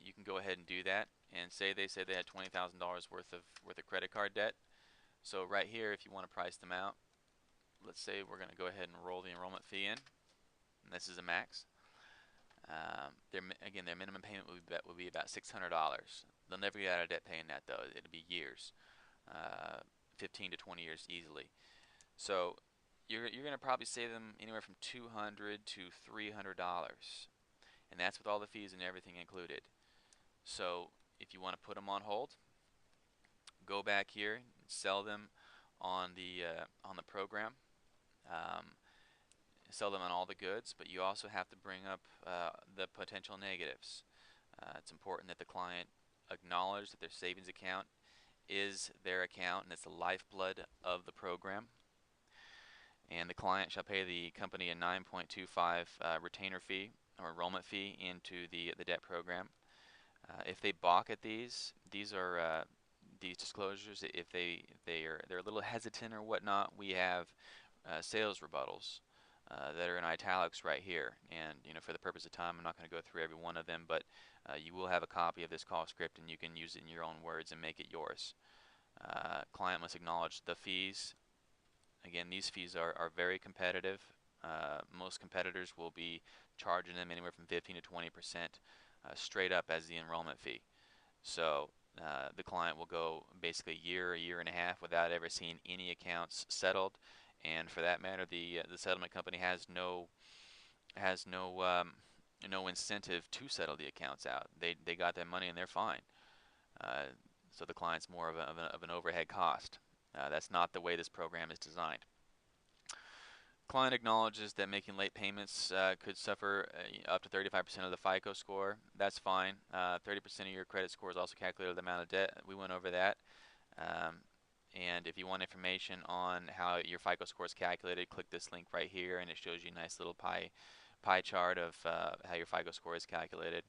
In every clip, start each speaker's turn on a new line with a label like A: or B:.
A: you can go ahead and do that. And say they had $20,000 worth of credit card debt. So right here, if you want to price them out, let's say we're going to go ahead and roll the enrollment fee in. And this is a max. Again, their minimum payment will be about $600. They'll never get out of debt paying that though. It'll be years, 15 to 20 years easily. So you're going to probably save them anywhere from $200 to $300, and that's with all the fees and everything included. So if you want to put them on hold, go back here and sell them on the program. Um, Sell them on all the goods, but you also have to bring up the potential negatives. It's important that the client acknowledge that their savings account is their account and it's the lifeblood of the program. And the client shall pay the company a 9.25 retainer fee or enrollment fee into the debt program. If they balk at these are these disclosures. If they're a little hesitant or whatnot, we have sales rebuttals that are in italics right here. And for the purpose of time, I'm not going to go through every one of them, but you will have a copy of this call script, and you can use it in your own words and make it yours. Client must acknowledge the fees. Again, these fees are very competitive. Most competitors will be charging them anywhere from 15 to 20% straight up as the enrollment fee. So the client will go basically a year and a half without ever seeing any accounts settled, and for that matter, the settlement company has no no incentive to settle the accounts out. They got their money and they're fine. So the client's more of an overhead cost. That's not the way this program is designed. Client acknowledges that making late payments could suffer up to 35% of the FICO score. That's fine. 30% of your credit score is also calculated the amount of debt. We went over that. And if you want information on how your FICO score is calculated, click this link right here, and it shows you a nice little pie chart of how your FICO score is calculated.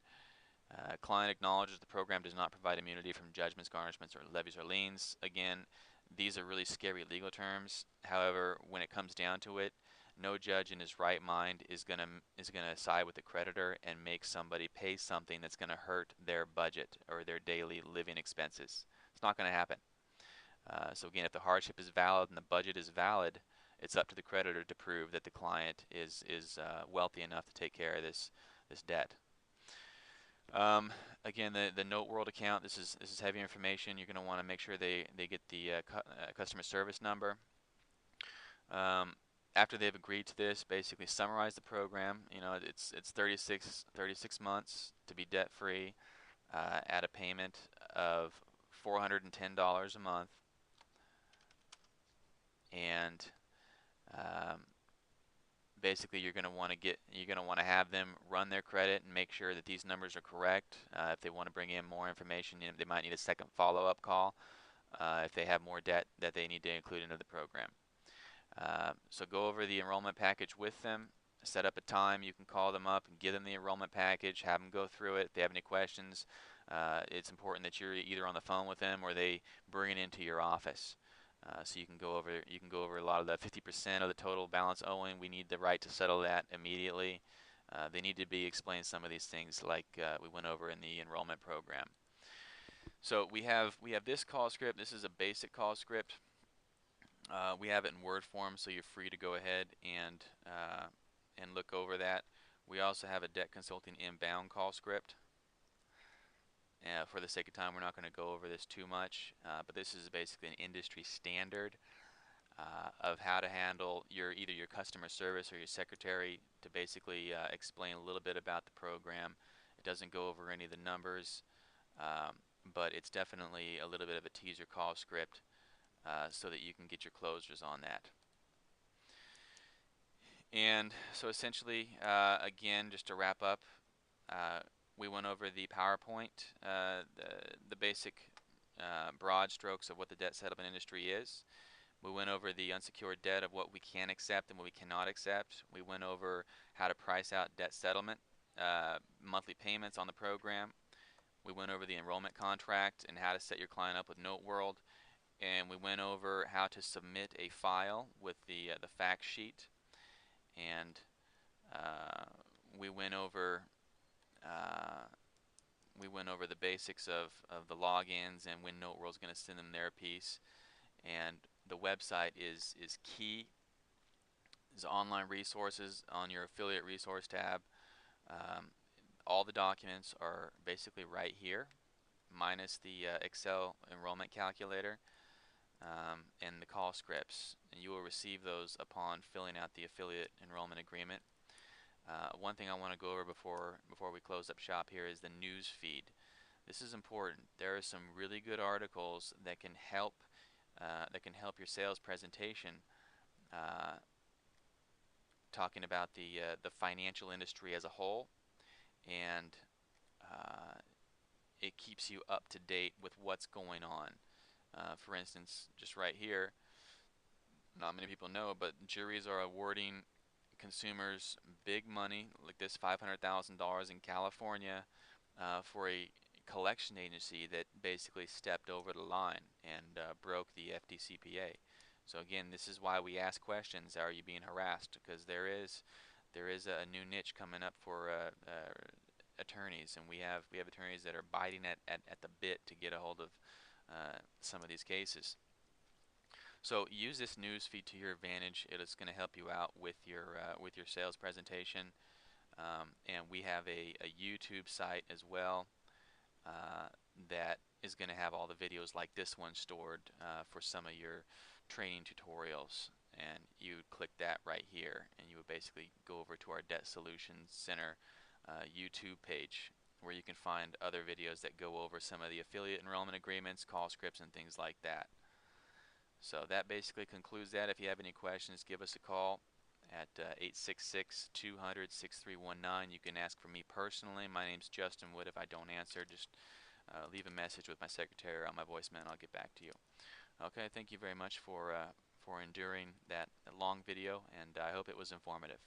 A: Client acknowledges the program does not provide immunity from judgments, garnishments, or levies or liens. Again, these are really scary legal terms. However, when it comes down to it, no judge in his right mind is gonna side with the creditor and make somebody pay something that's gonna hurt their budget or their daily living expenses. It's not gonna happen. So again, if the hardship is valid and the budget is valid, it's up to the creditor to prove that the client is wealthy enough to take care of this debt. Again, the Note World account. This is heavy information. You're going to want to make sure they get the customer service number. After they've agreed to this, basically summarize the program. It's 36 months to be debt free at a payment of $410 a month, and basically you're going to want to have them run their credit and make sure that these numbers are correct. If they want to bring in more information, they might need a second follow-up call if they have more debt that they need to include into the program. So go over the enrollment package with them. Set up a time. You can call them up and give them the enrollment package. Have them go through it. If they have any questions, it's important that you're either on the phone with them or they bring it into your office. So you can go over a lot of the 50% of the total balance owing. We need the right to settle that immediately. They need to be explained some of these things like we went over in the enrollment program. So we have this call script. This is a basic call script. We have it in Word form, so you're free to go ahead and look over that. We also have a debt consulting inbound call script. For the sake of time, we're not going to go over this too much, but this is basically an industry standard of how to handle either your customer service or your secretary to basically explain a little bit about the program. It doesn't go over any of the numbers, but it's definitely a little bit of a teaser call script so that you can get your closers on that. And so essentially, again, just to wrap up, we went over the PowerPoint, the basic broad strokes of what the debt settlement industry is. We went over the unsecured debt of what we can accept and what we cannot accept. We went over how to price out debt settlement, monthly payments on the program. We went over the enrollment contract and how to set your client up with Note World. And we went over how to submit a file with the fact sheet. And we went over we went over the basics of the logins and when NoteWorld's going to send them their piece. And the website is key. There's online resources on your affiliate resource tab. Um, all the documents are basically right here, minus the Excel enrollment calculator and the call scripts. And you will receive those upon filling out the affiliate enrollment agreement. One thing I want to go over before we close up shop here is the news feed. This is important. There are some really good articles that can help your sales presentation, uh, talking about the financial industry as a whole, and uh, it keeps you up to date with what's going on. For instance, just right here, not many people know, but juries are awarding consumers big money, like this $500,000 in California, for a collection agency that basically stepped over the line and broke the FDCPA. So again, this is why we ask questions: are you being harassed? Because there is a new niche coming up for attorneys, and we have attorneys that are biting at the bit to get a hold of some of these cases. So use this news feed to your advantage. It is going to help you out with your sales presentation. And we have a YouTube site as well that is going to have all the videos like this one stored for some of your training tutorials. And you would click that right here, and you would basically go over to our Debt Solutions Center YouTube page, where you can find other videos that go over some of the affiliate enrollment agreements, call scripts, and things like that. So that basically concludes that. If you have any questions, give us a call at 866-200-6319. You can ask for me personally. My name's Justin Wood. If I don't answer, just leave a message with my secretary on my voicemail, and I'll get back to you. Okay, thank you very much for enduring that long video, and I hope it was informative.